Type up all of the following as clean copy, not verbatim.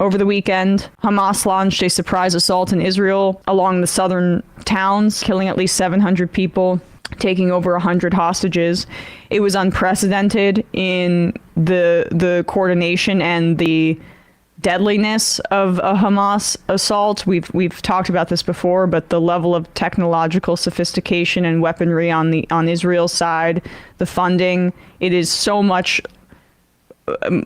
Over the weekend, Hamas launched a surprise assault in Israel along the southern towns, killing at least 700 people, taking over 100 hostages. It was unprecedented in the coordination and the deadliness of a Hamas assault. We've talked about this before, but the level of technological sophistication and weaponry on Israel's side, the funding, it is so much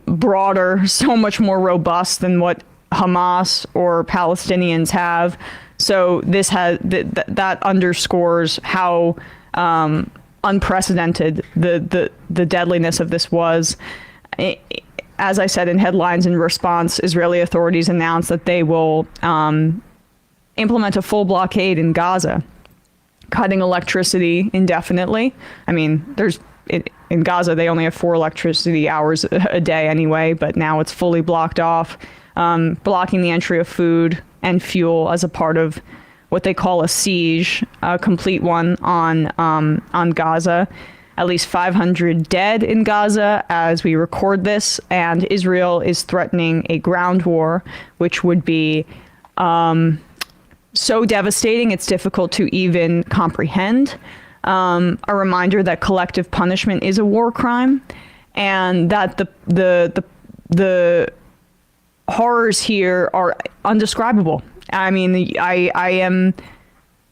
broader, so much more robust than what Hamas or Palestinians have. So this has that underscores how unprecedented the deadliness of this was. As I said in headlines, in response, Israeli authorities announced that they will implement a full blockade in Gaza, cutting electricity indefinitely. I mean, in Gaza, they only have 4 electricity hours a day anyway, but now it's fully blocked off, blocking the entry of food and fuel as a part of what they call a siege, a complete one on Gaza. At least 500 dead in Gaza as we record this, and Israel is threatening a ground war, which would be so devastating it's difficult to even comprehend. A reminder that collective punishment is a war crime, and that the horrors here are undescribable. I mean, I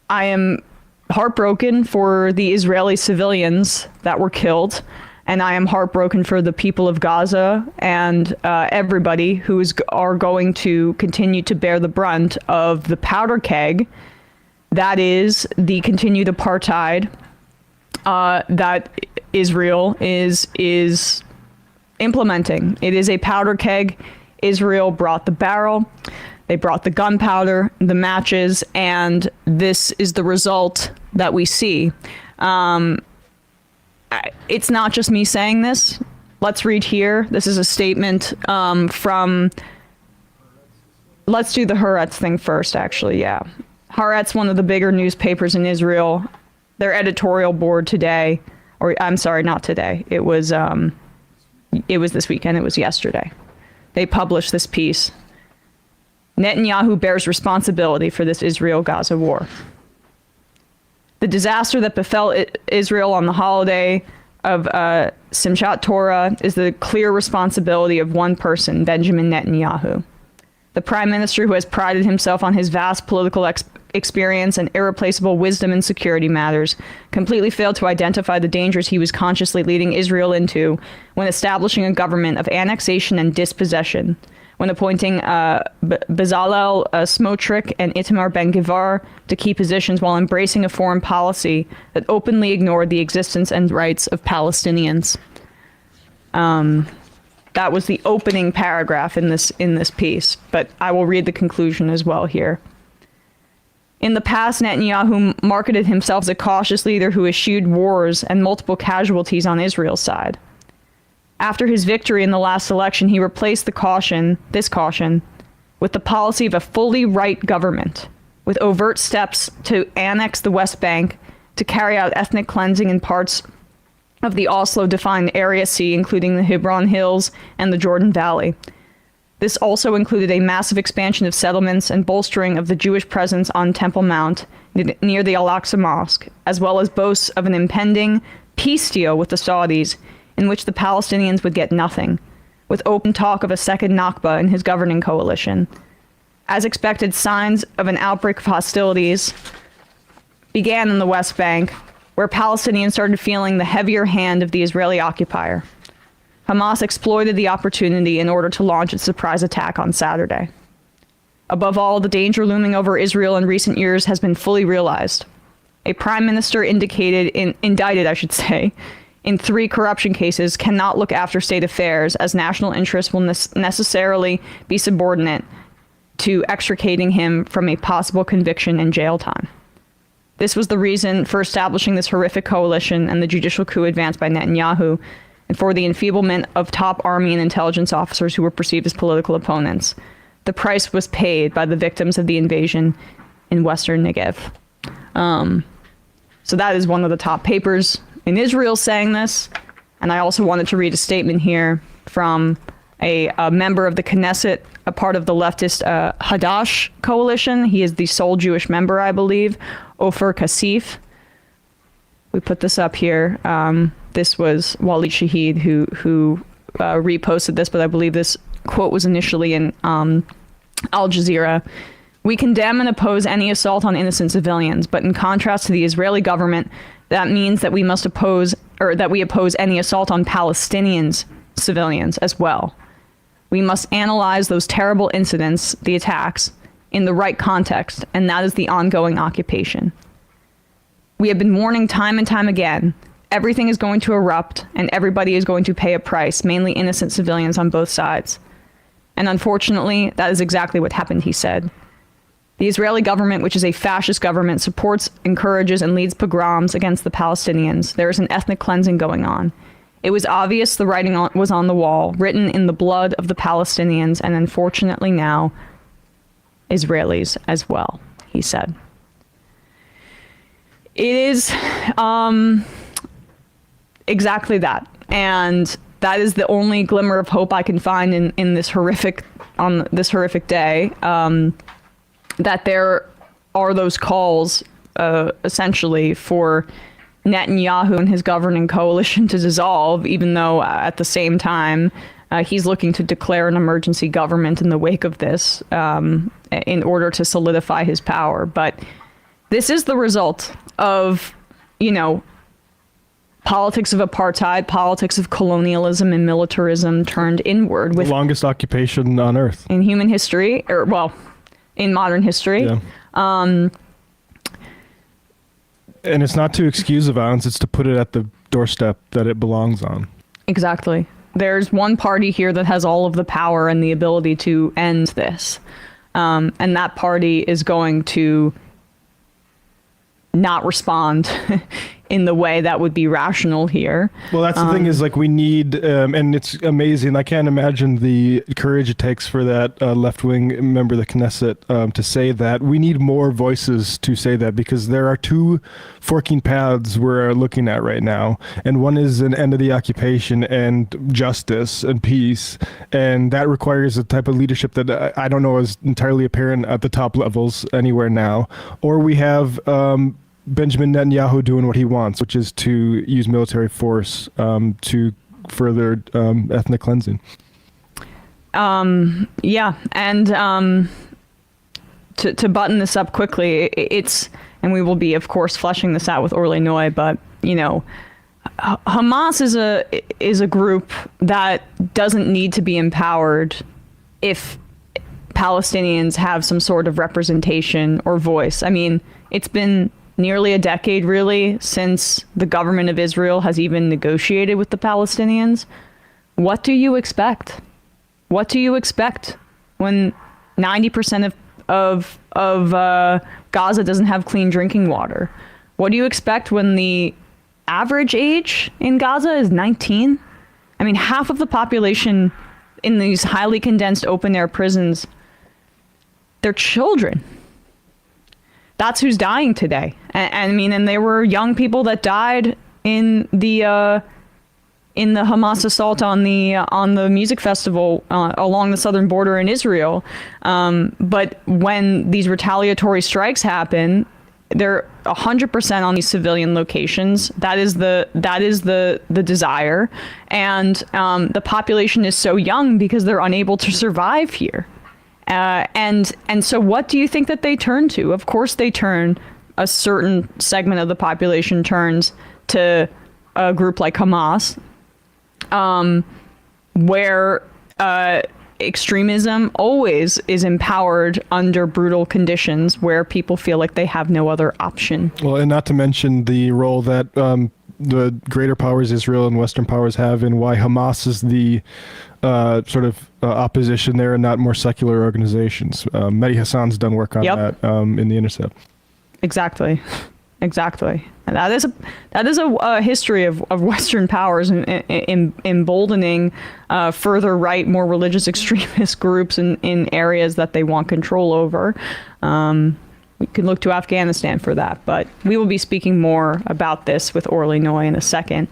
am heartbroken for the Israeli civilians that were killed, and I am heartbroken for the people of Gaza and everybody who are going to continue to bear the brunt of the powder keg that is the continued apartheid that Israel is implementing. It is a powder keg. Israel brought the barrel. They brought the gunpowder, the matches, and this is the result that we see. It's not just me saying this. Let's read here. This is a statement from... Let's do the Haaretz thing first, actually, yeah. Haaretz, one of the bigger newspapers in Israel, their editorial board today, or I'm sorry, not today. It was this weekend. It was yesterday. They published this piece. Netanyahu bears responsibility for this Israel-Gaza war. The disaster that befell Israel on the holiday of Simchat Torah is the clear responsibility of one person, Benjamin Netanyahu. The prime minister who has prided himself on his vast political experience and irreplaceable wisdom in security matters completely failed to identify the dangers he was consciously leading Israel into when establishing a government of annexation and dispossession, when appointing Bezalel Smotrich and Itamar Ben-Gvir to key positions while embracing a foreign policy that openly ignored the existence and rights of Palestinians. That was the opening paragraph in this piece, but I will read the conclusion as well here. In the past, Netanyahu marketed himself as a cautious leader who eschewed wars and multiple casualties on Israel's side. After his victory in the last election, he replaced this caution, with the policy of a fully right government, with overt steps to annex the West Bank, to carry out ethnic cleansing in parts of the Oslo-defined Area C, including the Hebron Hills and the Jordan Valley. This also included a massive expansion of settlements and bolstering of the Jewish presence on Temple Mount near the Al-Aqsa Mosque, as well as boasts of an impending peace deal with the Saudis, in which the Palestinians would get nothing, with open talk of a second Nakba in his governing coalition. As expected, signs of an outbreak of hostilities began in the West Bank, where Palestinians started feeling the heavier hand of the Israeli occupier. Hamas exploited the opportunity in order to launch its surprise attack on Saturday. Above all, the danger looming over Israel in recent years has been fully realized. A prime minister indicted, in 3 corruption cases cannot look after state affairs, as national interests will necessarily be subordinate to extricating him from a possible conviction and jail time. This was the reason for establishing this horrific coalition and the judicial coup advanced by Netanyahu, and for the enfeeblement of top army and intelligence officers who were perceived as political opponents. The price was paid by the victims of the invasion in Western Negev. So that is one of the top papers in Israel saying this. And I also wanted to read a statement here from a member of the Knesset, a part of the leftist Hadash coalition. He is the sole Jewish member, I believe, Ofer Kasif. We put this up here. This was Walid Shahid who reposted this, but I believe this quote was initially in Al Jazeera. We condemn and oppose any assault on innocent civilians, but in contrast to the Israeli government, that means that we oppose any assault on Palestinians, civilians as well. We must analyze those terrible incidents, the attacks, in the right context, and that is the ongoing occupation. We have been warning time and time again, everything is going to erupt and everybody is going to pay a price, mainly innocent civilians on both sides. And unfortunately, that is exactly what happened, he said. The Israeli government, which is a fascist government, supports, encourages, and leads pogroms against the Palestinians. There is an ethnic cleansing going on. It was obvious the writing was on the wall, written in the blood of the Palestinians, and unfortunately now, Israelis as well, he said. It is exactly that. And that is the only glimmer of hope I can find in this horrific day. That there are those calls, essentially, for Netanyahu and his governing coalition to dissolve, even though at the same time he's looking to declare an emergency government in the wake of this in order to solidify his power. But this is the result of, politics of apartheid, politics of colonialism and militarism turned inward. With the longest occupation on Earth. In human history, in modern history. Yeah. And it's not to excuse the violence, it's to put it at the doorstep that it belongs on. Exactly. There's one party here that has all of the power and the ability to end this. And that party is going to not respond in the way that would be rational here. Well, that's the thing is, we need, and it's amazing. I can't imagine the courage it takes for that left-wing member of the Knesset to say that. We need more voices to say that, because there are two forking paths we're looking at right now. And one is an end of the occupation and justice and peace. And that requires a type of leadership that I don't know is entirely apparent at the top levels anywhere now. Or we have Benjamin Netanyahu doing what he wants, which is to use military force to further ethnic cleansing. Yeah, and to button this up quickly, it's, and we will be, of course, fleshing this out with Orly Noy, but Hamas is a group that doesn't need to be empowered if Palestinians have some sort of representation or voice. I mean, it's been nearly a decade, really, since the government of Israel has even negotiated with the Palestinians. What do you expect? What do you expect when 90% of Gaza doesn't have clean drinking water? What do you expect when the average age in Gaza is 19? I mean, half of the population in these highly condensed open-air prisons, they're children. That's who's dying today. And there were young people that died in the Hamas assault on the music festival along the southern border in Israel. But when these retaliatory strikes happen, they're 100% on these civilian locations. That is the desire, and the population is so young because they're unable to survive here. And so what do you think that they turn to? Of course they turn, a certain segment of the population turns to a group like Hamas, where extremism always is empowered under brutal conditions where people feel like they have no other option. Well, and not to mention the role that the greater powers, Israel and Western powers, have in why Hamas is the opposition there and not more secular organizations. Mehdi Hassan's done work on that in The Intercept. Exactly. And that is a history of Western powers in emboldening further right, more religious extremist groups in areas that they want control over. We can look to Afghanistan for that, but we will be speaking more about this with Orly Noy in a second.